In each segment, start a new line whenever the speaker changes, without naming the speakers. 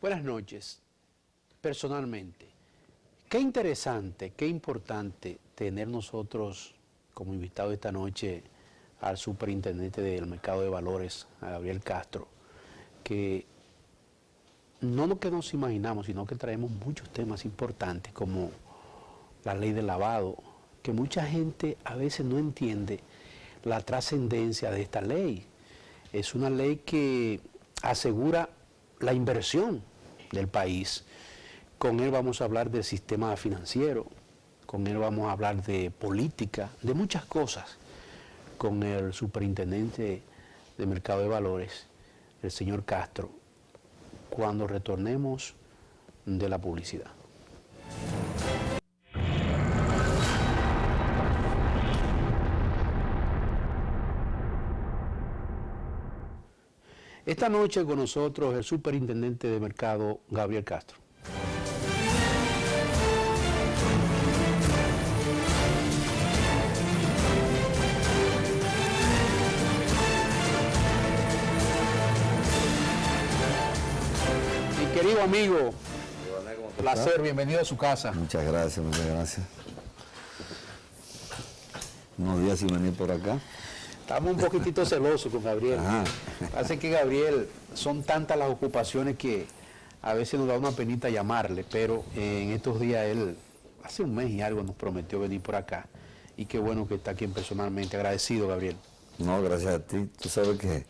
Buenas noches. Personalmente, qué interesante, qué importante tener nosotros como invitado esta noche al superintendente del mercado de valores, a Gabriel Castro, que no lo que nos imaginamos, sino que traemos muchos temas importantes como la ley del lavado, que mucha gente a veces no entiende la trascendencia de esta ley. Es una ley que asegura la inversión del país. Con él vamos a hablar del sistema financiero, con él vamos a hablar de política, de muchas cosas, con el superintendente de mercado de valores, el señor Castro, cuando retornemos de la publicidad. Esta noche con nosotros el superintendente de mercado, Gabriel Castro. Mi querido amigo, placer, bienvenido a su casa.
Muchas gracias, muchas gracias. Unos días sin venir por acá.
Estamos un poquitito celosos con Gabriel. Hace que Gabriel, son tantas las ocupaciones que a veces nos da una penita llamarle, pero en estos días él, hace un mes y algo, nos prometió venir por acá. Y qué bueno que está aquí personalmente. Agradecido, Gabriel.
No, gracias a ti. Tú sabes que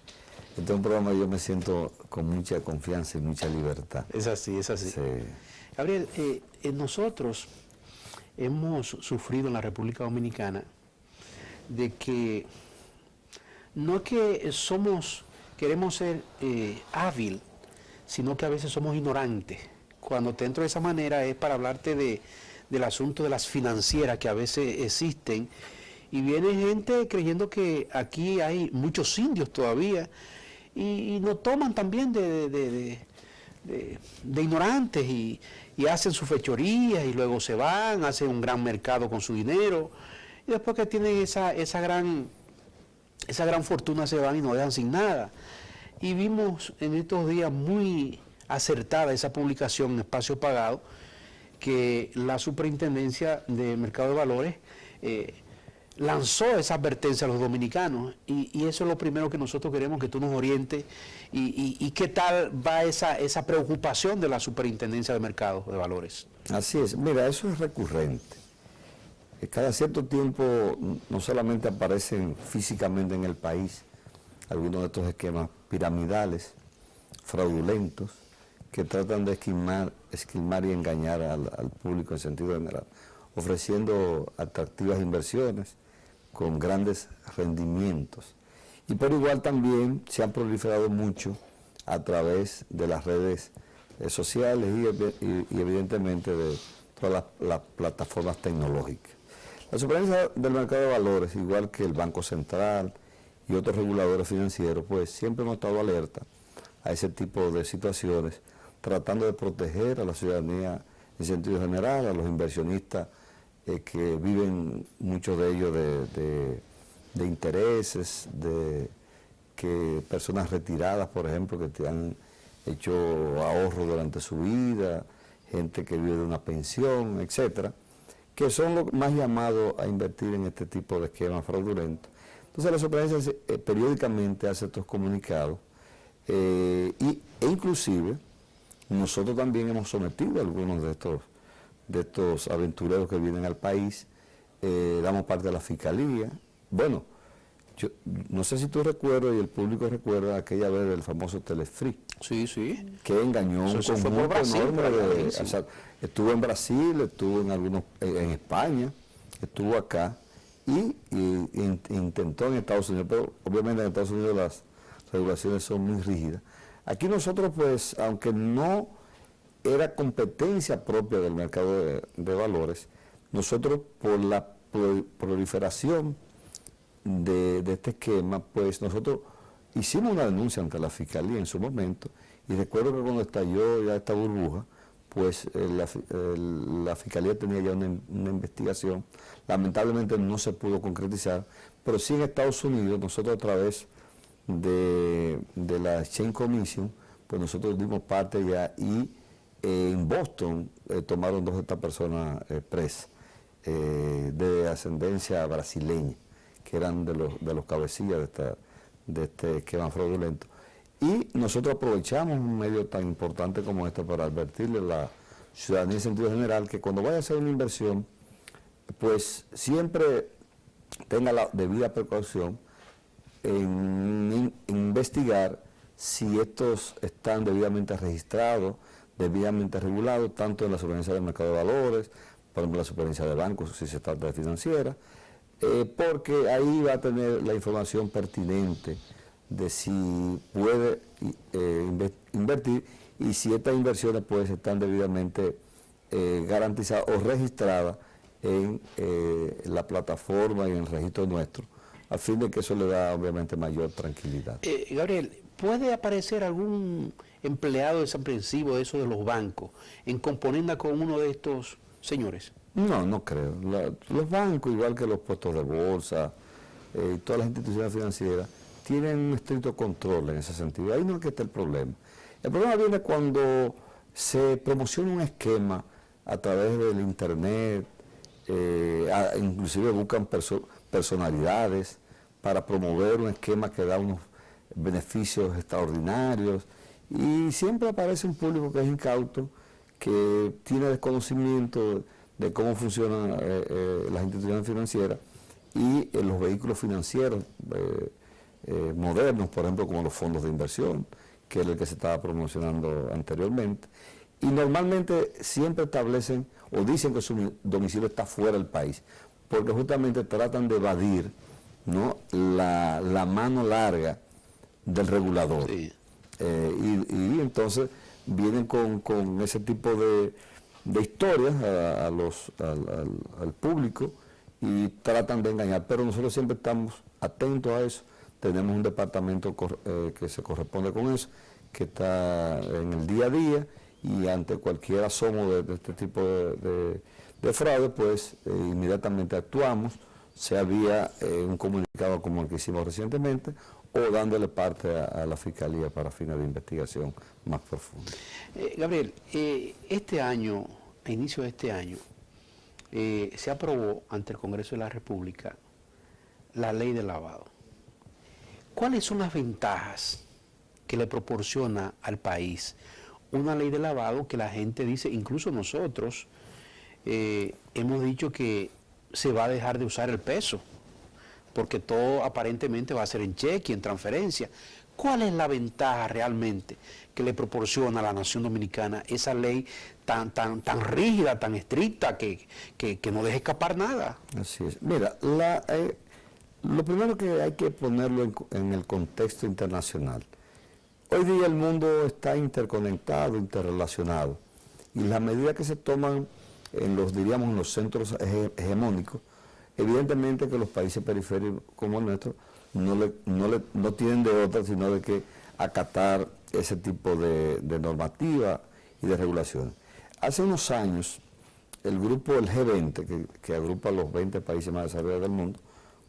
este es un programa yo me siento con mucha confianza y mucha libertad.
Es así, es así.
Sí.
Gabriel, nosotros hemos sufrido en la República Dominicana de que no es que queremos ser hábil, sino que a veces somos ignorantes. Cuando te entro de esa manera es para hablarte del asunto de las financieras que a veces existen, y viene gente creyendo que aquí hay muchos indios todavía, y nos toman también de ignorantes, y hacen su fechoría, y luego se van, hacen un gran mercado con su dinero, y después que tienen esa gran fortuna se van y nos dejan sin nada. Y vimos en estos días muy acertada esa publicación en Espacio Pagado, que la Superintendencia de Mercado de Valores lanzó esa advertencia a los dominicanos, y eso es lo primero que nosotros queremos que tú nos orientes, y qué tal va esa preocupación de la Superintendencia de Mercado de Valores.
Así es, mira, eso es recurrente. Cada cierto tiempo no solamente aparecen físicamente en el país algunos de estos esquemas piramidales, fraudulentos, que tratan de esquilmar y engañar al público en sentido general, ofreciendo atractivas inversiones con grandes rendimientos. Y por igual también se han proliferado mucho a través de las redes sociales y evidentemente de todas las plataformas tecnológicas. La Superintendencia del Mercado de Valores, igual que el Banco Central y otros reguladores financieros, pues siempre hemos estado alerta a ese tipo de situaciones, tratando de proteger a la ciudadanía en sentido general, a los inversionistas que viven, muchos de ellos, de intereses, de que personas retiradas, por ejemplo, que te han hecho ahorro durante su vida, gente que vive de una pensión, etcétera, que son los más llamados a invertir en este tipo de esquemas fraudulentos. Entonces la Superintendencia periódicamente hace estos comunicados, e inclusive nosotros también hemos sometido a algunos de estos aventureros que vienen al país, damos parte de la fiscalía. Bueno, yo no sé si tú recuerdas y el público recuerda aquella vez del famoso Telefree.
Sí, sí.
Que engañó un conjunto enorme estuvo en Brasil, estuvo en España, estuvo acá y intentó en Estados Unidos, pero obviamente en Estados Unidos las regulaciones son muy rígidas. Aquí nosotros, pues, aunque no era competencia propia del mercado de valores, nosotros por la proliferación de este esquema, pues nosotros hicimos una denuncia ante la Fiscalía en su momento, y recuerdo que cuando estalló ya esta burbuja, pues la Fiscalía tenía ya una investigación, lamentablemente no se pudo concretizar, pero sí en Estados Unidos nosotros a través de la Exchange Commission pues nosotros dimos parte ya y en Boston tomaron 2 de estas personas presas de ascendencia brasileña, que eran de los cabecillas de este esquema fraudulento. Y nosotros aprovechamos un medio tan importante como este para advertirle a la ciudadanía en sentido general que cuando vaya a hacer una inversión, pues siempre tenga la debida precaución en investigar si estos están debidamente registrados, debidamente regulados, tanto en la Superintendencia del Mercado de Valores, por ejemplo, la Superintendencia de Bancos, si se trata de financiera, porque ahí va a tener la información pertinente de si puede invertir y si estas inversiones pues están debidamente garantizadas o registradas en la plataforma y en el registro nuestro, a fin de que eso le da obviamente mayor tranquilidad.
Gabriel, ¿puede aparecer algún empleado desaprensivo de eso de los bancos en componenda con uno de estos señores?
No, no creo. Los bancos, igual que los puestos de bolsa, todas las instituciones financieras, tienen un estricto control en ese sentido. Ahí no es que esté el problema. El problema viene cuando se promociona un esquema a través del internet, inclusive buscan personalidades para promover un esquema que da unos beneficios extraordinarios y siempre aparece un público que es incauto, que tiene desconocimiento de cómo funcionan las instituciones financieras y los vehículos financieros modernos, por ejemplo, como los fondos de inversión, que es el que se estaba promocionando anteriormente. Y normalmente siempre establecen o dicen que su domicilio está fuera del país, porque justamente tratan de evadir, ¿no?, la mano larga del regulador. Sí. Y entonces vienen con ese tipo de historias al público y tratan de engañar, pero nosotros siempre estamos atentos a eso. Tenemos un departamento que se corresponde con eso, que está en el día a día, y ante cualquier asomo de este tipo de fraude, pues inmediatamente actuamos, sea vía un comunicado como el que hicimos recientemente, o dándole parte a la Fiscalía para fines de investigación más profunda.
Gabriel, este año, a inicio de este año, se aprobó ante el Congreso de la República la ley de lavado. ¿Cuáles son las ventajas que le proporciona al país una ley de lavado que la gente dice, incluso nosotros, hemos dicho que se va a dejar de usar el peso, porque todo aparentemente va a ser en cheque, en transferencia? ¿Cuál es la ventaja realmente que le proporciona a la nación dominicana esa ley tan rígida, tan estricta, que no deja escapar nada?
Así es. Mira, lo primero que hay que ponerlo en el contexto internacional. Hoy día el mundo está interconectado, interrelacionado, y las medidas que se toman en los centros hegemónicos, evidentemente que los países periféricos como el nuestro no tienen de otra sino de que acatar ese tipo de normativa y de regulaciones. Hace unos años, el grupo, el G20, que agrupa los 20 países más desarrollados del mundo,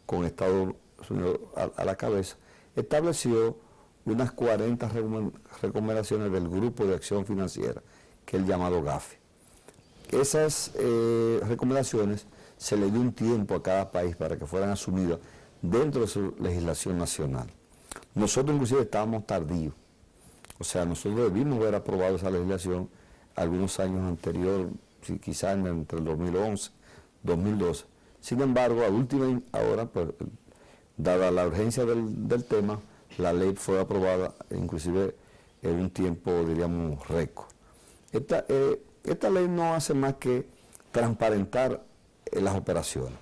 con Estados Unidos a la cabeza, estableció unas 40 recomendaciones del Grupo de Acción Financiera, que es el llamado GAFI. Esas recomendaciones se le dio un tiempo a cada país para que fueran asumidas dentro de su legislación nacional. Nosotros inclusive estábamos tardíos, o sea, nosotros debimos haber aprobado esa legislación algunos años anteriores, quizás entre el 2011 y 2012. Sin embargo, a última hora, pues, dada la urgencia del tema, la ley fue aprobada inclusive en un tiempo, diríamos, récord. Esta ley no hace más que transparentar las operaciones.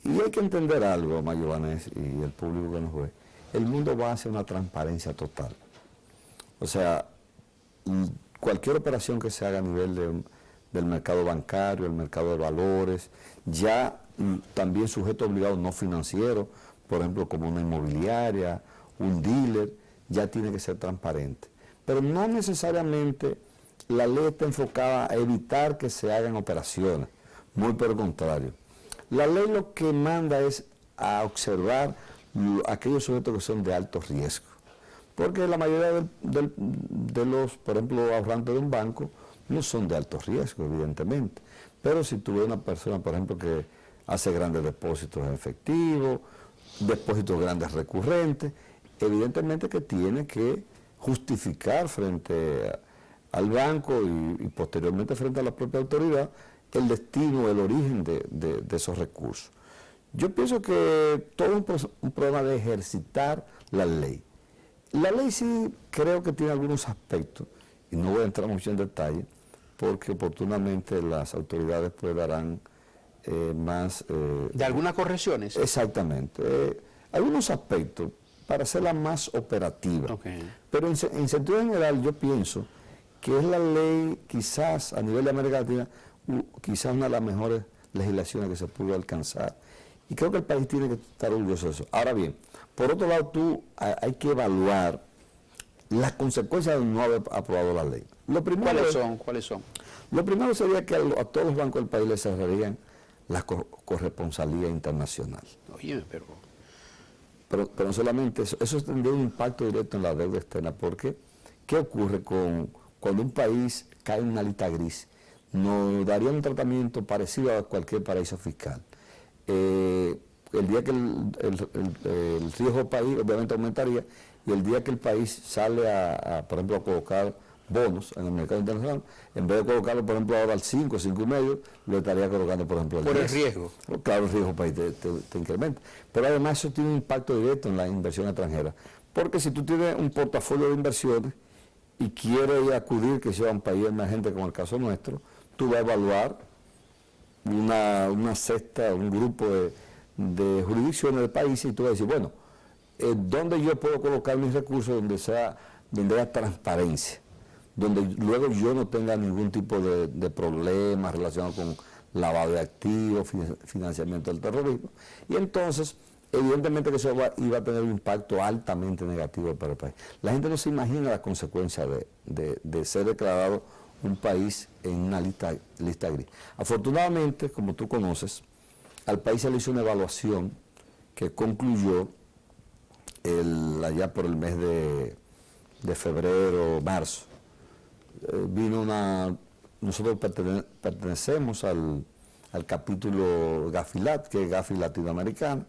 Y hay que entender algo, Mayo Vanés y el público que nos ve. El mundo va hacia una transparencia total. O sea, cualquier operación que se haga a nivel del mercado bancario, el mercado de valores, ya también sujeto obligado no financiero, por ejemplo, como una inmobiliaria, un dealer, ya tiene que ser transparente. Pero no necesariamente la ley está enfocada a evitar que se hagan operaciones, muy por el contrario. La ley lo que manda es a observar aquellos sujetos que son de alto riesgo, porque la mayoría de los, por ejemplo, ahorrantes de un banco no son de alto riesgo, evidentemente. Pero si tú ves una persona, por ejemplo, que hace grandes depósitos en efectivo, depósitos grandes recurrentes, evidentemente que tiene que justificar frente al banco y posteriormente frente a la propia autoridad el destino, el origen de esos recursos. Yo pienso que todo un problema de ejercitar la ley. La ley sí creo que tiene algunos aspectos, y no voy a entrar mucho en detalle, porque oportunamente las autoridades pues darán más...
¿De algunas correcciones?
Exactamente. Algunos aspectos para hacerla más operativa.
Okay.
Pero en sentido general yo pienso que es la ley quizás a nivel de América Latina, quizás una de las mejores legislaciones que se pudo alcanzar. Y creo que el país tiene que estar orgulloso de eso. Ahora bien, por otro lado, hay que evaluar las consecuencias de no haber aprobado la ley.
¿Cuáles son?
Lo primero sería que a todos los bancos del país les cerrarían la corresponsalía internacional.
Oye,
Pero no solamente eso tendría un impacto directo en la deuda externa, porque ¿qué ocurre cuando un país cae en una lista gris? Nos daría un tratamiento parecido a cualquier paraíso fiscal. El día que el riesgo del país obviamente aumentaría, y el día que el país sale por ejemplo, a colocar bonos en el mercado internacional, en vez de colocarlo, por ejemplo, ahora al 5, 5,5, lo estaría colocando, por ejemplo, al 10.
¿Por el riesgo?
Claro, el riesgo del país te incrementa. Pero además eso tiene un impacto directo en la inversión extranjera. Porque si tú tienes un portafolio de inversiones y quieres acudir, que sea un país emergente como el caso nuestro, tú vas a evaluar una cesta, un grupo de jurisdicciones de países, y tú vas a decir, bueno, ¿dónde yo puedo colocar mis recursos donde haya transparencia? Donde luego yo no tenga ningún tipo de problemas relacionados con lavado de activos, financiamiento del terrorismo. Y entonces, evidentemente que eso iba a tener un impacto altamente negativo para el país. La gente no se imagina las consecuencias de ser declarado un país en una lista gris. Afortunadamente, como tú conoces, al país se le hizo una evaluación que concluyó allá por el mes de febrero, marzo. Nosotros pertenecemos al capítulo GAFILAT, que es Gafi Latinoamericana.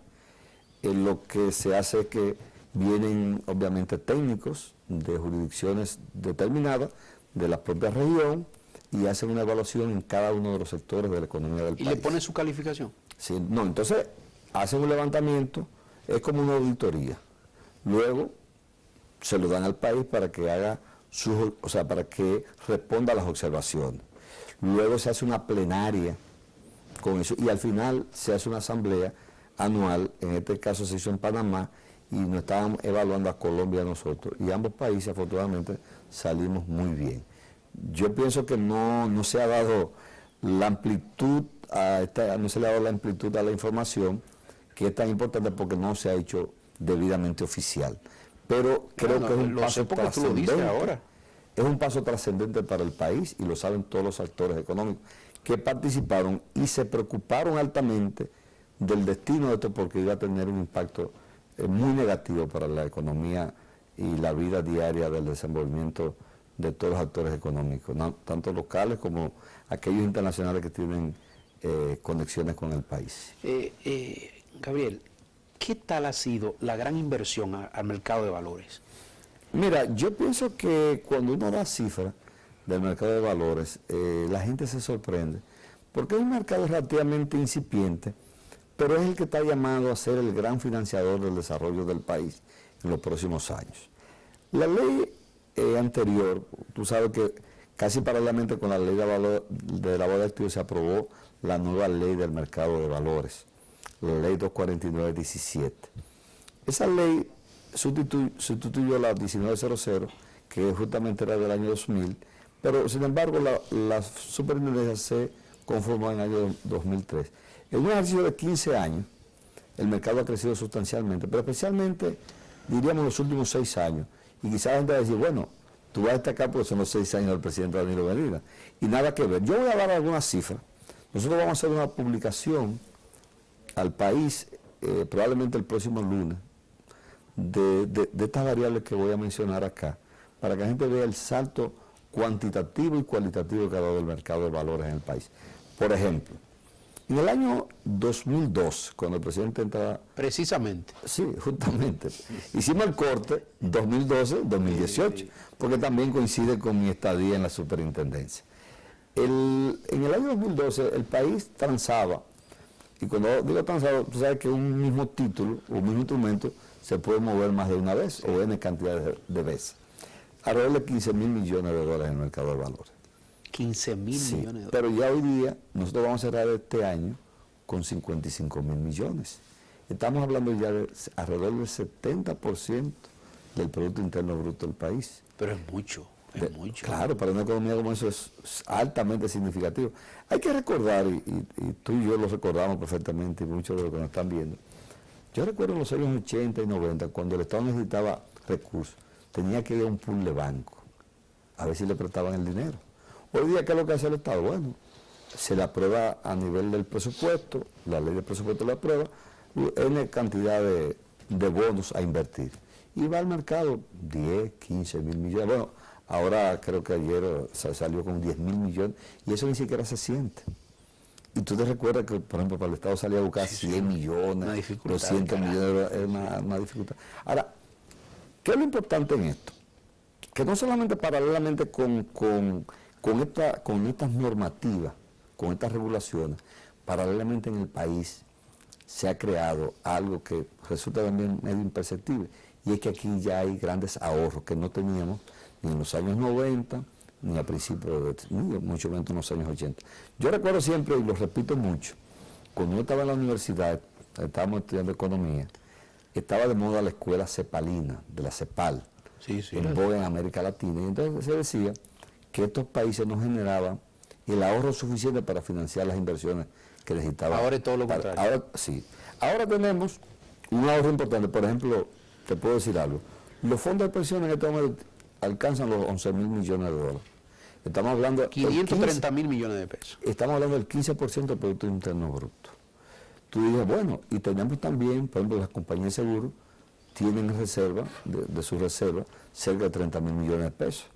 Lo que se hace es que vienen obviamente técnicos de jurisdicciones determinadas de la propia región y hacen una evaluación en cada uno de los sectores de la economía del país.
¿Y le ponen su calificación?
Sí, no, entonces hacen un levantamiento, es como una auditoría. Luego se lo dan al país para que haga para que responda a las observaciones. Luego se hace una plenaria con eso y al final se hace una asamblea anual, en este caso se hizo en Panamá, y nos estaban evaluando a Colombia y a nosotros, y ambos países afortunadamente salimos muy bien. Yo pienso que no se ha dado la amplitud no se le ha dado la amplitud a la información, que es tan importante porque no se ha hecho debidamente oficial. Pero creo que es un paso trascendente. Ahora. Es un paso trascendente para el país, y lo saben todos los actores económicos que participaron y se preocuparon altamente del destino de esto, porque iba a tener un impacto muy negativo para la economía y la vida diaria del desenvolvimiento de todos los actores económicos, tanto locales como aquellos internacionales que tienen conexiones con el país.
Gabriel, ¿qué tal ha sido la gran inversión al mercado de valores?
Mira, yo pienso que cuando uno da cifras del mercado de valores, la gente se sorprende, porque es un mercado relativamente incipiente, pero es el que está llamado a ser el gran financiador del desarrollo del país en los próximos años. La ley anterior, tú sabes que casi paralelamente con la ley de lavado de activos se aprobó la nueva ley del mercado de valores, la ley 249/17. Esa ley sustituyó la 1900, que justamente era del año 2000, pero sin embargo la superintendencia se conformó en el año 2003. En un ejercicio de 15 años, el mercado ha crecido sustancialmente, pero especialmente, diríamos, los últimos 6 años. Y quizás la gente va a decir, bueno, tú vas a destacar porque son los 6 años del presidente Danilo Medina. Y nada que ver. Yo voy a dar algunas cifras. Nosotros vamos a hacer una publicación al país, probablemente el próximo lunes, de estas variables que voy a mencionar acá, para que la gente vea el salto cuantitativo y cualitativo que ha dado el mercado de valores en el país. Por ejemplo, en el año 2002, cuando el presidente entraba...
Precisamente.
Sí, justamente. Hicimos el corte 2012-2018, porque también coincide con mi estadía en la superintendencia. En el año 2012 el país transaba, y cuando digo transaba, tú sabes que un mismo título, un mismo instrumento, se puede mover más de una vez o N cantidad de veces. Alrededor de 15 mil millones de dólares en el mercado de valores.
15 mil
Sí,
millones de dólares.
pero ya hoy día nosotros vamos a cerrar este año con 55 mil millones. Estamos hablando ya de alrededor del 70% del Producto Interno Bruto del país.
Pero es mucho, es mucho.
Claro, para una economía como eso es altamente significativo. Hay que recordar, y tú y yo lo recordamos perfectamente, y muchos de los que nos están viendo. Yo recuerdo en los años 80 y 90, cuando el Estado necesitaba recursos, tenía que ir a un pool de banco, a ver si le prestaban el dinero. Hoy día, ¿qué es lo que hace el Estado? Bueno, se le aprueba a nivel del presupuesto, la ley de presupuesto la aprueba, N cantidad de bonos a invertir. Y va al mercado 10, 15 mil millones. Bueno, ahora creo que ayer salió con 10 mil millones y eso ni siquiera se siente. Y tú te recuerdas que, por ejemplo, para el Estado salía a buscar 100 millones, 200 millones, es una dificultad. Ahora, ¿qué es lo importante en esto? Que no solamente paralelamente con estas normativas, con estas regulaciones, paralelamente en el país se ha creado algo que resulta también medio imperceptible, y es que aquí ya hay grandes ahorros que no teníamos ni en los años 90, ni a principios ni mucho menos en los años 80. Yo recuerdo siempre, y lo repito mucho, cuando yo estaba en la universidad, estábamos estudiando economía, estaba de moda la escuela cepalina, de la CEPAL, en boga en América Latina, y entonces se decía que estos países no generaban el ahorro suficiente para financiar las inversiones que necesitaban.
Ahora es todo lo contrario.
Ahora sí. Ahora tenemos un ahorro importante. Por ejemplo, te puedo decir algo. Los fondos de pensión en este momento alcanzan los 11 mil millones de dólares. Estamos hablando de
530 mil millones de pesos.
Estamos hablando del 15% del Producto Interno Bruto. Tú dices, bueno, y tenemos también, por ejemplo, las compañías de seguros tienen reserva, de su reserva, cerca de 30 mil millones de pesos.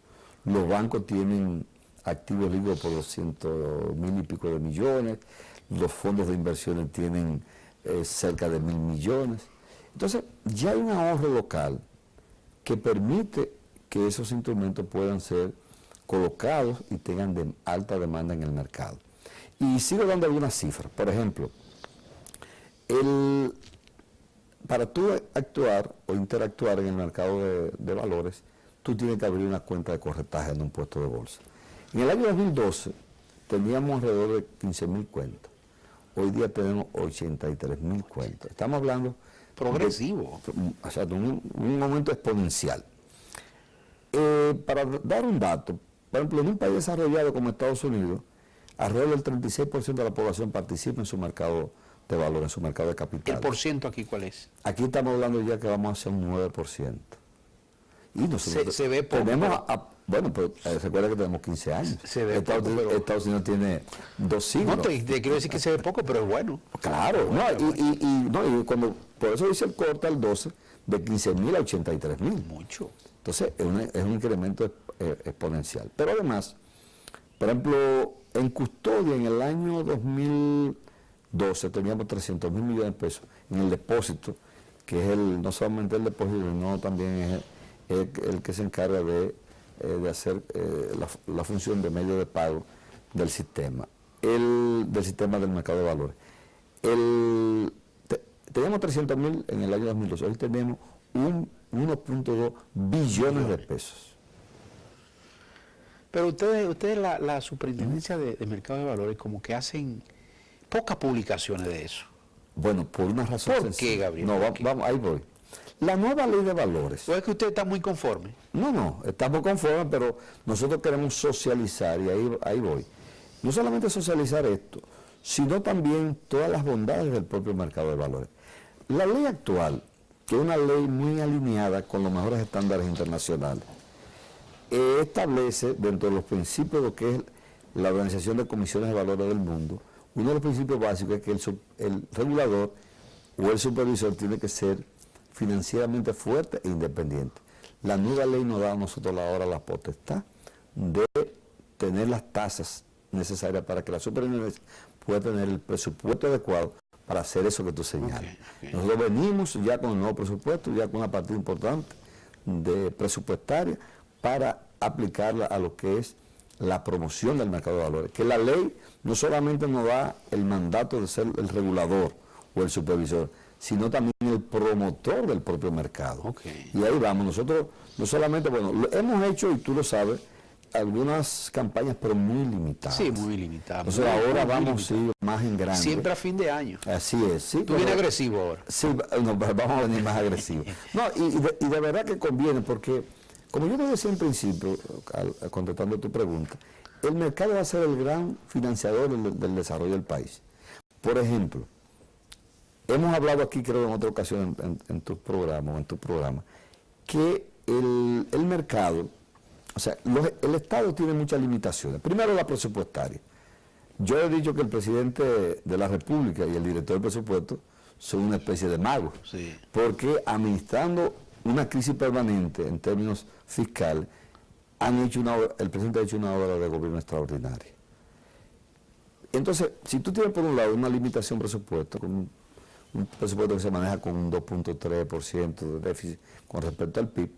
Los bancos tienen activos líquidos por 200 mil y pico de millones, los fondos de inversiones tienen cerca de 1.000 millones. Entonces, ya hay un ahorro local que permite que esos instrumentos puedan ser colocados y tengan alta demanda en el mercado. Y sigo dando algunas cifras. Por ejemplo, para tú actuar o interactuar en el mercado de valores, tú tienes que abrir una cuenta de corretaje en un puesto de bolsa. En el año 2012 teníamos alrededor de 15.000 cuentas. Hoy día tenemos 83.000 cuentas. Estamos hablando...
Progresivo.
O sea, de un aumento exponencial. Para dar un dato, por ejemplo, en un país desarrollado como Estados Unidos, alrededor del 36% de la población participa en su mercado de valores, en su mercado de capital.
¿El porciento aquí cuál es?
Aquí estamos hablando ya que vamos hacia un 9%. Y nosotros
se ve poco.
Bueno, pero recuerda que tenemos 15 años.
Se ve
Estados Unidos tiene 2 siglos.
No, te quiero decir que se ve poco, pero es bueno.
Claro, y cuando, por eso dice el corte al 12, de 15.000 a 83.000.
Mucho.
Entonces, es un incremento exponencial. Pero además, por ejemplo, en custodia en el año 2012 teníamos 300.000 millones de pesos en el depósito, que es no solamente el depósito, sino también es el que se encarga de hacer la función de medio de pago del sistema, del sistema del mercado de valores. Teníamos 300.000 en el año 2012, hoy tenemos 1.2 billones de pesos.
Pero ustedes la superintendencia de mercado de valores como que hacen pocas publicaciones de eso.
Bueno, por una razón
¿Por qué, Gabriel?
No, vamos, ahí voy. La nueva ley de valores.
¿O es que usted está muy conforme?
No, estamos conformes, pero nosotros queremos socializar, y ahí voy. No solamente socializar esto, sino también todas las bondades del propio mercado de valores. La ley actual, que es una ley muy alineada con los mejores estándares internacionales, establece dentro de los principios de lo que es la Organización de Comisiones de Valores del Mundo, uno de los principios básicos es que el regulador o el supervisor tiene que ser financieramente fuerte e independiente. La nueva ley nos da a nosotros ahora la potestad de tener las tasas necesarias para que la superintendencia pueda tener el presupuesto adecuado para hacer eso que tú señalas. Okay. Nosotros venimos ya con el nuevo presupuesto, ya con una partida importante de presupuestaria para aplicarla a lo que es la promoción del mercado de valores. Que la ley no solamente nos da el mandato de ser el regulador o el supervisor, sino también el promotor del propio mercado. Okay. Y ahí vamos, nosotros no solamente, bueno, lo hemos hecho, y tú lo sabes, algunas campañas, pero muy limitadas.
Sí, muy limitadas.
Entonces ahora vamos sí, más en grande.
Siempre a fin de año.
Así es. Sí,
tú vienes agresivo ahora.
Sí, no, vamos a venir más agresivos. No, y de verdad que conviene, porque, como yo te decía en principio, contestando tu pregunta, el mercado va a ser el gran financiador del desarrollo del país. Por ejemplo, hemos hablado aquí, creo, en otra ocasión en tu programa, que el mercado, o sea, el Estado tiene muchas limitaciones. Primero, la presupuestaria. Yo he dicho que el presidente de la República y el director del presupuesto son una especie de magos, sí, porque administrando una crisis permanente en términos fiscales, el presidente ha hecho una obra de gobierno extraordinaria. Entonces, si tú tienes por un lado una limitación presupuesto, con un presupuesto que se maneja con un 2.3% de déficit con respecto al PIB,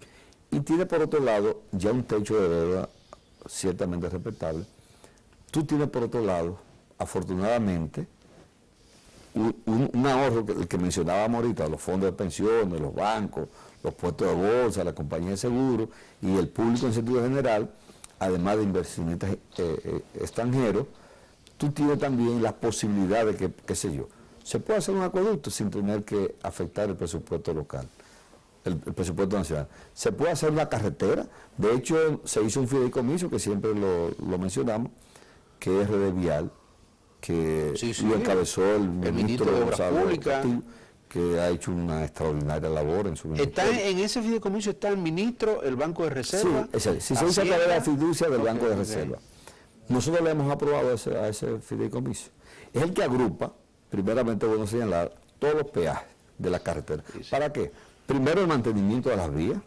y tiene por otro lado ya un techo de deuda ciertamente respetable, tú tienes por otro lado, afortunadamente, un ahorro que mencionábamos ahorita, los fondos de pensiones, los bancos, los puestos de bolsa, la compañía de seguros y el público en sentido general, además de inversionistas extranjeros, tú tienes también la posibilidad de que, qué sé yo, se puede hacer un acueducto sin tener que afectar el presupuesto local. El presupuesto nacional. Se puede hacer una carretera, de hecho se hizo un fideicomiso que siempre lo mencionamos, que es Red Vial, que lo encabezó el ministro
de Obras Públicas,
que ha hecho una extraordinaria labor en su ministerio.
En ese fideicomiso está el ministro, el Banco de Reserva.
Sí, se hizo a través de la fiducia del Banco de Reserva. Nosotros le hemos aprobado a ese fideicomiso. Es el que agrupa, primeramente, bueno señalar, todos los peajes de la carretera. Sí. ¿Para qué? Primero, el mantenimiento de las vías,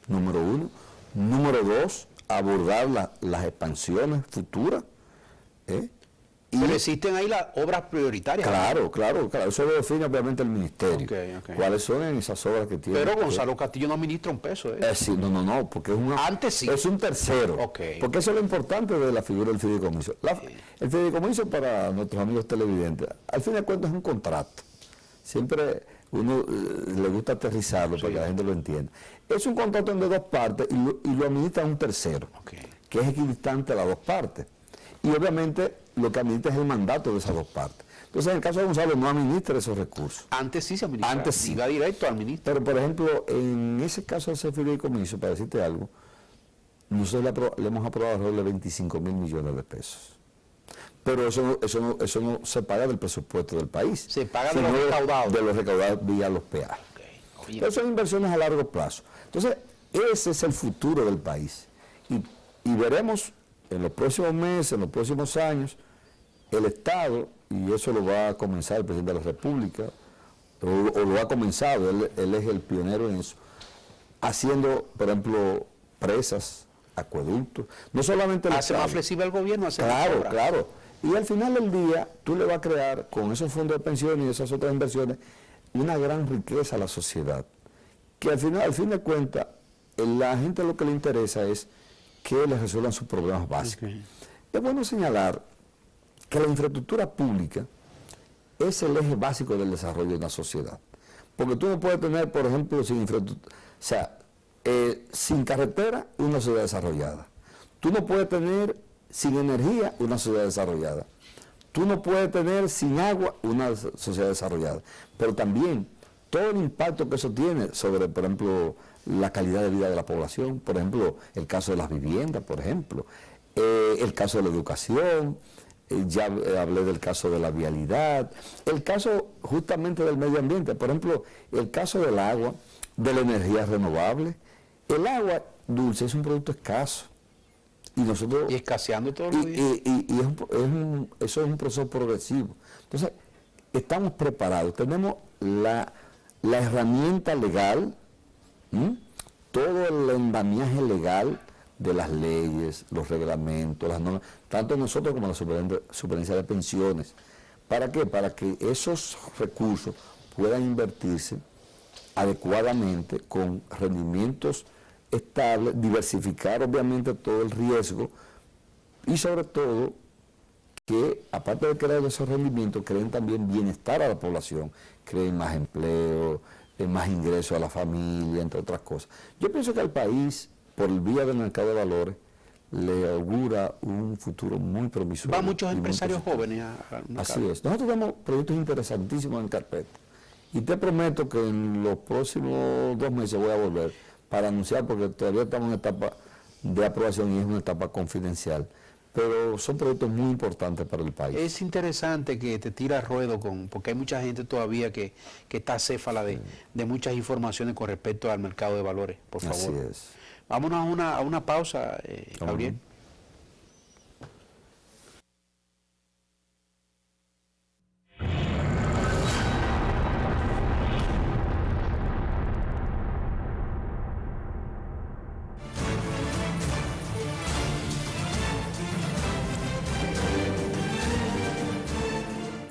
número uno. Número dos, abordar las expansiones futuras.
Pero existen ahí las obras prioritarias.
Claro. Eso lo define obviamente el ministerio. Okay. ¿Cuáles son esas obras que tiene?
Pero Gonzalo Castillo no administra un peso.
Sí, no, porque
antes sí.
Es un tercero. Porque eso es lo importante de la figura del fideicomiso. El fideicomiso, para nuestros amigos televidentes, al fin de cuentas es un contrato. Siempre uno le gusta aterrizarlo para que la gente lo entienda. Es un contrato de dos partes y lo administra un tercero, que es equidistante a las dos partes. Y obviamente lo que administra es el mandato de esas dos partes. Entonces, en el caso de Gonzalo, no administra esos recursos.
Antes sí se administraba.
Antes sí.
Iba directo al ministro.
Pero, por ejemplo, en ese caso de ese fideicomiso, para decirte algo, nosotros le hemos aprobado alrededor de 25 mil millones de pesos. Pero eso no se paga del presupuesto del país.
Se paga de los recaudados.
De los recaudados vía los peajes. Entonces son inversiones a largo plazo. Entonces, ese es el futuro del país. Y veremos en los próximos meses, en los próximos años, el Estado, y eso lo va a comenzar el presidente de la República, o lo ha comenzado, él es el pionero en eso, haciendo, por ejemplo, presas, acueductos, no solamente...
Hace más flexible el gobierno, hace
Claro. Y al final del día, tú le vas a crear, con esos fondos de pensiones y esas otras inversiones, una gran riqueza a la sociedad. Que al fin de cuentas, la gente lo que le interesa es que les resuelvan sus problemas básicos. Es bueno señalar que la infraestructura pública es el eje básico del desarrollo de una sociedad. Porque tú no puedes tener, por ejemplo, sin infraestructura, sin carretera, una sociedad desarrollada. Tú no puedes tener sin energía una sociedad desarrollada. Tú no puedes tener sin agua una sociedad desarrollada. Pero también todo el impacto que eso tiene sobre, por ejemplo, la calidad de vida de la población, por ejemplo, el caso de las viviendas, por ejemplo, el caso de la educación, ya hablé del caso de la vialidad, el caso justamente del medio ambiente, por ejemplo, el caso del agua, de la energía renovable. El agua dulce es un producto escaso. Y nosotros...
Y escaseando todos los días.
Eso es un proceso progresivo. Entonces, estamos preparados, tenemos la herramienta legal, todo el andamiaje legal de las leyes, los reglamentos, las normas, tanto nosotros como la Superintendencia de Pensiones. ¿Para qué? Para que esos recursos puedan invertirse adecuadamente con rendimientos estables, diversificar obviamente todo el riesgo y sobre todo que aparte de crear esos rendimientos, creen también bienestar a la población, creen más empleo, más ingresos a la familia, entre otras cosas. Yo pienso que al país, por el vía del mercado de valores, le augura un futuro muy promisorio.
Va muchos empresarios jóvenes
Así es. Nosotros tenemos proyectos interesantísimos en carpeta. Y te prometo que en los próximos 2 meses voy a volver para anunciar, porque todavía estamos en etapa de aprobación y es una etapa confidencial. Pero son proyectos muy importantes para el país.
Es interesante que te tira ruedo porque hay mucha gente todavía que está acéfala de muchas informaciones con respecto al mercado de valores. Por favor.
Así es.
Vámonos a una pausa, Gabriel.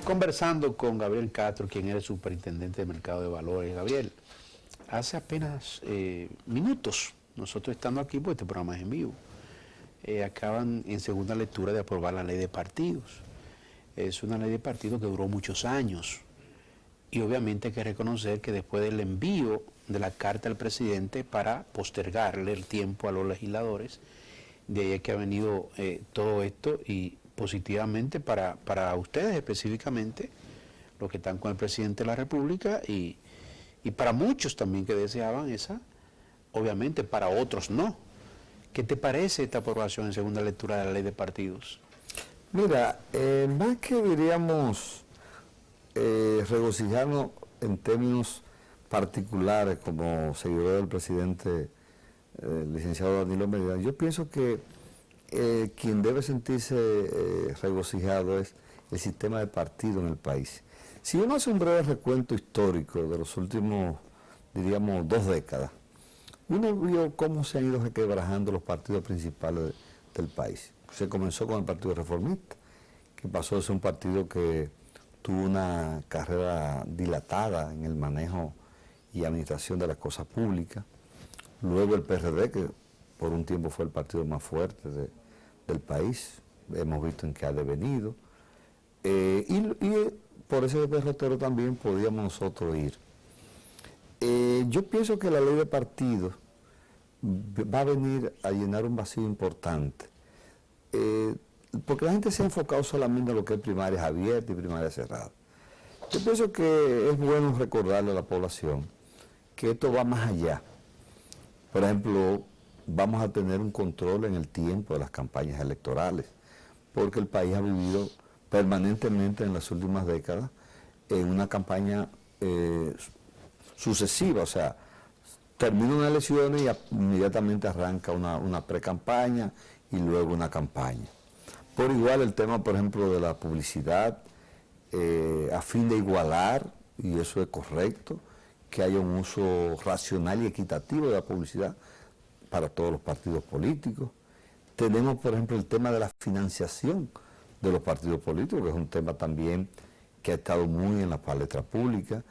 Conversando con Gabriel Castro, quien es el superintendente de mercado de valores. Gabriel, hace apenas minutos, nosotros estando aquí, pues este programa es en vivo, acaban en segunda lectura de aprobar la ley de partidos. Es una ley de partidos que duró muchos años y obviamente hay que reconocer que después del envío de la carta al presidente para postergarle el tiempo a los legisladores, de ahí es que ha venido todo esto y positivamente para ustedes específicamente, los que están con el presidente de la República y para muchos también que deseaban esa, obviamente para otros no. ¿Qué te parece esta aprobación en segunda lectura de la ley de partidos?
Mira, más que diríamos regocijarnos en términos particulares como seguidor del presidente, el licenciado Danilo Medina, yo pienso que quien debe sentirse regocijado es el sistema de partido en el país. Si uno hace un breve recuento histórico de los últimos, diríamos, 2 décadas, uno vio cómo se han ido requebrajando los partidos principales del país. Se comenzó con el Partido Reformista, que pasó de ser un partido que tuvo una carrera dilatada en el manejo y administración de las cosas públicas. Luego el PRD, que por un tiempo fue el partido más fuerte del país, hemos visto en qué ha devenido, y por ese derrotero también podíamos nosotros ir. Yo pienso que la ley de partidos va a venir a llenar un vacío importante, porque la gente se ha enfocado solamente en lo que es primarias abiertas y primarias cerradas. Yo pienso que es bueno recordarle a la población que esto va más allá. Por ejemplo, vamos a tener un control en el tiempo de las campañas electorales, porque el país ha vivido permanentemente en las últimas décadas en una campaña sucesiva, o sea, termina una elección y inmediatamente arranca una pre-campaña y luego una campaña. Por igual el tema, por ejemplo, de la publicidad, a fin de igualar, y eso es correcto, que haya un uso racional y equitativo de la publicidad para todos los partidos políticos. Tenemos, por ejemplo, el tema de la financiación de los partidos políticos, que es un tema también que ha estado muy en la palestra pública.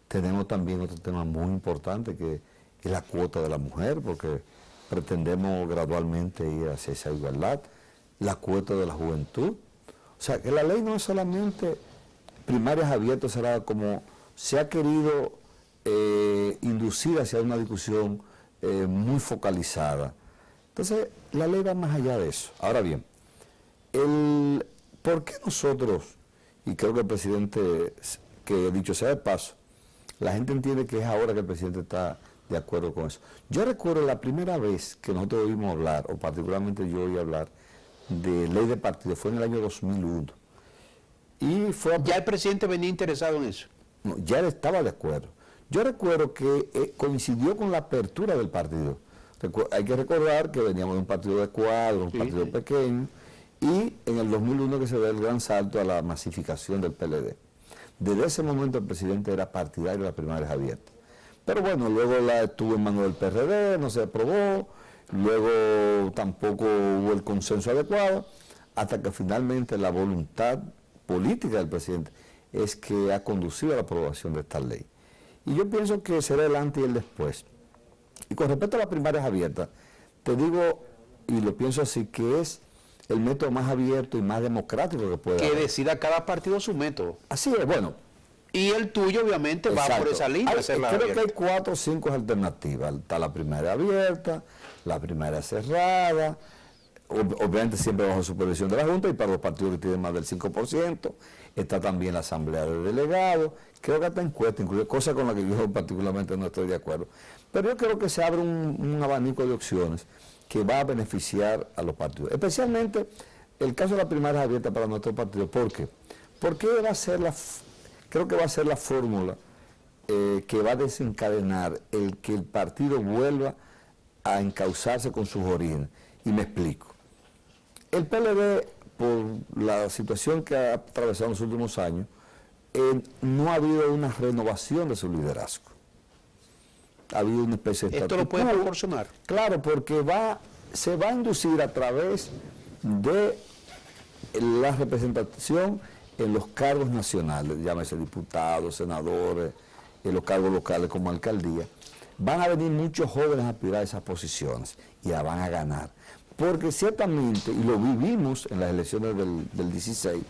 Tenemos también otro tema muy importante, que es la cuota de la mujer, porque pretendemos gradualmente ir hacia esa igualdad. La cuota de la juventud. O sea, que la ley no es solamente primarias abiertas, será como se ha querido inducir hacia una discusión muy focalizada. Entonces, la ley va más allá de eso. Ahora bien, ¿por qué nosotros, y creo que el presidente, que dicho sea de paso, la gente entiende que es ahora que el presidente está de acuerdo con eso? Yo recuerdo la primera vez que nosotros oímos hablar, o particularmente yo oí hablar, de ley de partidos, fue en el año 2001. Y fue
¿Ya el presidente venía interesado en eso?
No, ya él estaba de acuerdo. Yo recuerdo que coincidió con la apertura del partido. Hay que recordar que veníamos de un partido de cuadro, un partido pequeño, y en el 2001 que se da el gran salto a la masificación del PLD. Desde ese momento el presidente era partidario de las primarias abiertas. Pero bueno, luego la estuvo en manos del PRD, no se aprobó, luego tampoco hubo el consenso adecuado, hasta que finalmente la voluntad política del presidente es que ha conducido a la aprobación de esta ley. Y yo pienso que será el antes y el después. Y con respecto a las primarias abiertas, te digo, y lo pienso así, que es el método más abierto y más democrático que puede haber.
Que decida cada partido su método.
Así es, bueno.
Y el tuyo obviamente va por esa línea.
Creo que hay 4 o 5 alternativas. Está la primaria abierta, la primaria cerrada, obviamente siempre bajo supervisión de la Junta y para los partidos que tienen más del 5%. Está también la asamblea de delegados. Creo que hasta encuesta, incluye cosas con las que yo particularmente no estoy de acuerdo. Pero yo creo que se abre un abanico de opciones que va a beneficiar a los partidos. Especialmente el caso de la primaria abierta para nuestro partido. ¿Por qué? Porque creo que va a ser la fórmula que va a desencadenar el que el partido vuelva a encauzarse con sus orígenes. Y me explico. El PLD, por la situación que ha atravesado en los últimos años, no ha habido una renovación de su liderazgo. Ha habido una especie de...
¿Esto lo puede proporcionar?
Claro, porque se va a inducir a través de la representación en los cargos nacionales, llámese diputados, senadores, en los cargos locales como alcaldía. Van a venir muchos jóvenes a aspirar a esas posiciones y la van a ganar. Porque ciertamente, y lo vivimos en las elecciones del 16,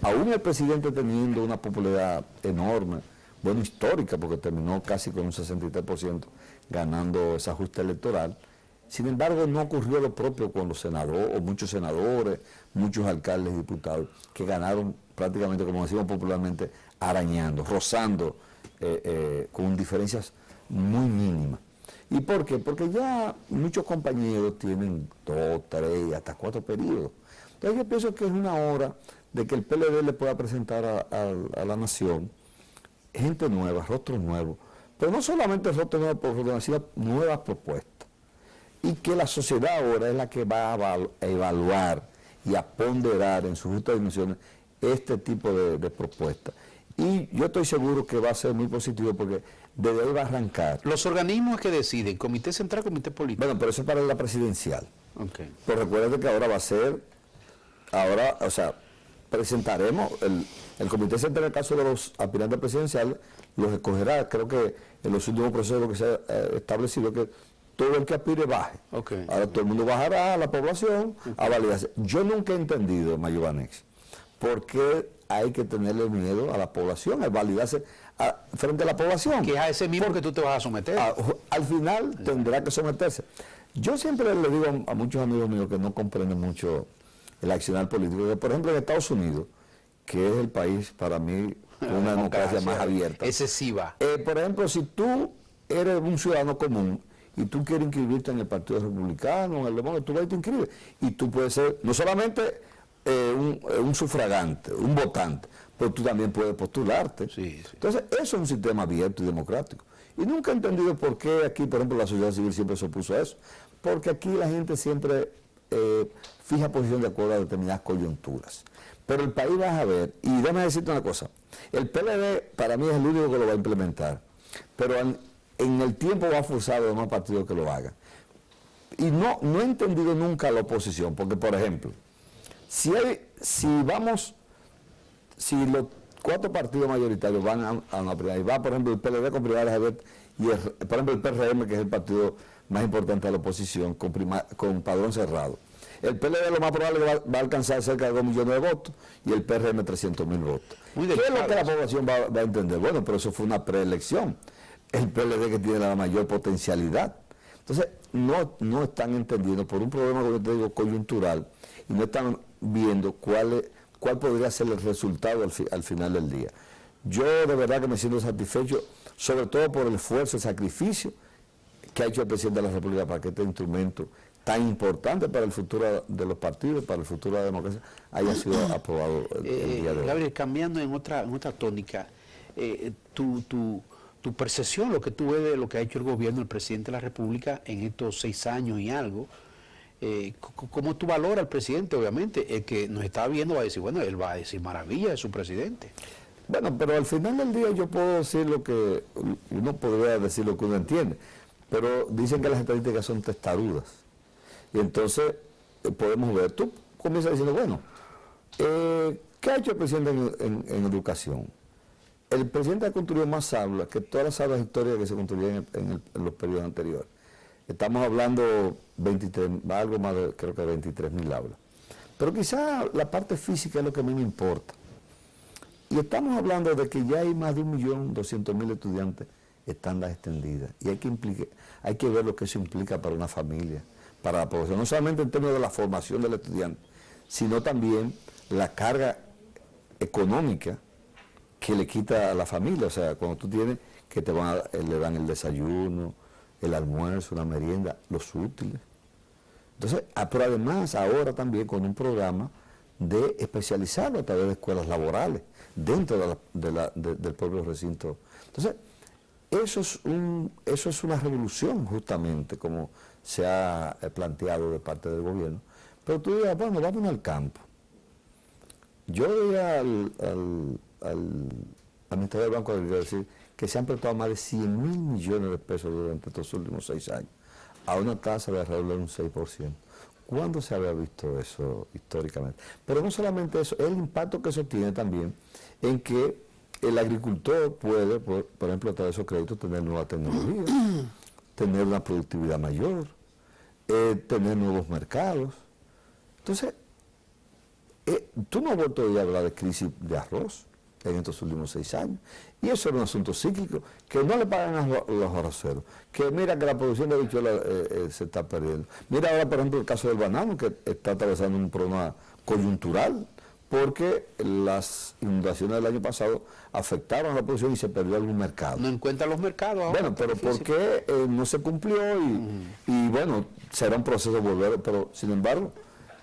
aún el presidente teniendo una popularidad enorme, bueno, histórica, porque terminó casi con un 63% ganando esa justa electoral. Sin embargo, no ocurrió lo propio con los senadores, o muchos senadores, muchos alcaldes y diputados, que ganaron prácticamente, como decimos popularmente, arañando, rozando, con diferencias muy mínimas. ¿Y por qué? Porque ya muchos compañeros tienen 2, 3, hasta 4 periodos. Entonces yo pienso que es una hora de que el PLD le pueda presentar a la nación gente nueva, rostros nuevos, pero no solamente rostros nuevos, sino nuevas propuestas. Y que la sociedad ahora es la que va a evaluar y a ponderar en sus justas dimensiones este tipo de propuestas. Y yo estoy seguro que va a ser muy positivo porque desde ahí va a arrancar.
Los organismos que deciden, comité central, comité político.
Bueno, pero eso es para la presidencial.
Okay.
Pero recuerden que ahora va a ser, o sea, presentaremos el comité central en el caso de los aspirantes presidenciales, los escogerá. Creo que en los últimos procesos lo que se ha establecido que todo el que aspire baje.
Okay.
Ahora todo el mundo bajará a la población a validarse. Yo nunca he entendido, Mayubanex, por qué hay que tenerle miedo a la población, al validarse frente a la población.
Que es a ese mismo que tú te vas a someter.
Al final tendrá que someterse. Yo siempre le digo a muchos amigos míos que no comprenden mucho el accionar político, que por ejemplo en Estados Unidos, que es el país para mí con una democracia más abierta.
Excesiva.
Por ejemplo, si tú eres un ciudadano común y tú quieres inscribirte en el Partido Republicano, en el Demócrata, tú vas y te inscribes. Y tú puedes ser no solamente un sufragante, un votante, pero tú también puedes postularte.
Sí, sí.
Entonces, eso es un sistema abierto y democrático. Y nunca he entendido por qué aquí, por ejemplo, la sociedad civil siempre se opuso a eso. Porque aquí la gente siempre fija posición de acuerdo a determinadas coyunturas. Pero el país vas a ver, y déjame decirte una cosa, el PLD para mí es el único que lo va a implementar, pero en el tiempo va a forzar a los demás partidos que lo hagan. Y no he entendido nunca la oposición, porque por ejemplo, si los 4 partidos mayoritarios van a una primaria, y va por ejemplo el PLD con primarias abiertas, y por ejemplo el PRM, que es el partido más importante de la oposición, con padrón cerrado. El PLD lo más probable es que va a alcanzar cerca de 2 millones de votos y el PRM 300.000 votos. ¿Qué es lo que la población va a entender? Bueno, pero eso fue una preelección. El PLD que tiene la mayor potencialidad. Entonces, no están entendiendo por un problema, como yo te digo, coyuntural, y no están viendo cuál podría ser el resultado al final del día. Yo de verdad que me siento satisfecho, sobre todo por el esfuerzo, el sacrificio que ha hecho el presidente de la República para que este instrumento tan importante para el futuro de los partidos, para el futuro de la democracia, haya sido aprobado el día de hoy.
Gabriel, cambiando en otra tónica, tu percepción, lo que tú ves de lo que ha hecho el gobierno, el presidente de la República en estos 6 años y algo, ¿cómo tú valoras al presidente? Obviamente, el que nos está viendo va a decir, bueno, él va a decir maravilla de su presidente.
Bueno, pero al final del día yo puedo decir lo que, uno podría decir lo que uno entiende, pero dicen que las estadísticas son testarudas. Y entonces podemos ver, tú comienzas diciendo, bueno, ¿qué ha hecho el presidente en educación? El presidente ha construido más aulas que todas las aulas históricas que se construyeron en los periodos anteriores. Estamos hablando 23, algo más de, creo que 23.000 aulas. Pero quizá la parte física es lo que a mí me importa. Y estamos hablando de que ya hay más de 1.200.000 estudiantes estándar extendidas. Y hay que ver lo que eso implica para una familia, para la población, no solamente en términos de la formación del estudiante, sino también la carga económica que le quita a la familia. O sea, cuando tú tienes que le dan el desayuno, el almuerzo, la merienda, los útiles. Entonces, pero además ahora también con un programa de especializarlo a través de escuelas laborales dentro del propio recinto. Entonces, eso es una revolución justamente, como se ha planteado de parte del gobierno. Pero tú digas, bueno, vámonos al campo. Yo diría al administrador del Banco de decir que se han prestado más de 100.000 millones de pesos durante estos últimos 6 años, a una tasa de alrededor de un 6%. ¿Cuándo se había visto eso históricamente? Pero no solamente eso, el impacto que eso tiene también en que el agricultor puede, por ejemplo, a través de esos créditos, tener nueva tecnología, tener una productividad mayor, tener nuevos mercados. Entonces, tú no has vuelto a hablar de crisis de arroz en estos últimos 6 años. Y eso era un asunto cíclico, que no le pagan a los arroceros, que mira que la producción de habichuelas se está perdiendo. Mira ahora, por ejemplo, el caso del banano, que está atravesando un problema coyuntural, porque las inundaciones del año pasado afectaron a la producción y se perdió algún mercado.
No encuentran los mercados ahora.
Bueno, pero ¿por qué no se cumplió? Y bueno, será un proceso de volver, pero sin embargo,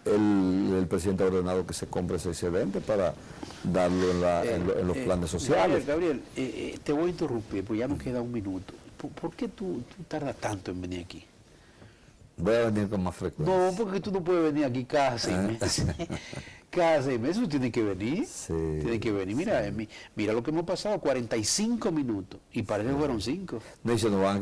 el presidente ha ordenado que se compre ese excedente para darlo en los planes sociales.
Gabriel, te voy a interrumpir, porque ya nos queda un minuto. ¿Por qué tú tardas tanto en venir aquí?
Voy a venir con más frecuencia.
No, porque tú no puedes venir aquí cada 6 meses. Cada 6 meses tú tienes que venir.
Sí,
tienes que venir. Mira, mira lo que hemos pasado, 45 minutos. Y parece que fueron 5.
No, y se nos han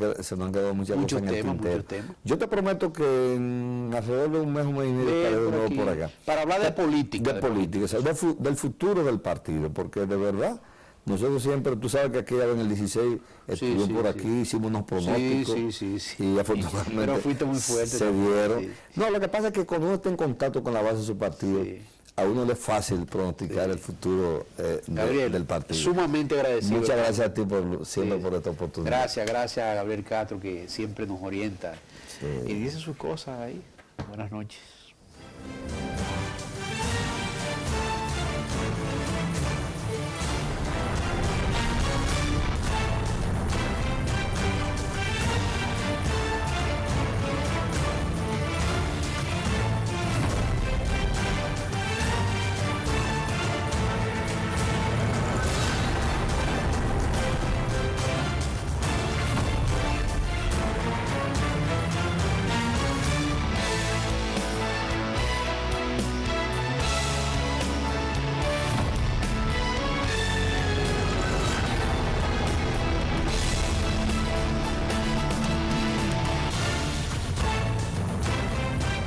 quedado muchas cosas en el tintero. Yo te prometo que en alrededor de un mes y medio estaré de nuevo por acá.
Para hablar de política.
De política, o sea, del futuro del partido, porque de verdad, nosotros siempre, tú sabes que aquella vez en el 16 estuvimos por aquí, hicimos unos pronósticos.
Sí.
Y afortunadamente
pero fuiste muy fuerte.
Se dieron. Sí. No, lo que pasa es que cuando uno está en contacto con la base de su partido, a uno le es fácil pronosticar el futuro
Gabriel,
del partido.
Sumamente agradecido.
Muchas gracias a ti siempre por esta oportunidad.
Gracias a Gabriel Castro, que siempre nos orienta y dice sus cosas ahí. Buenas noches.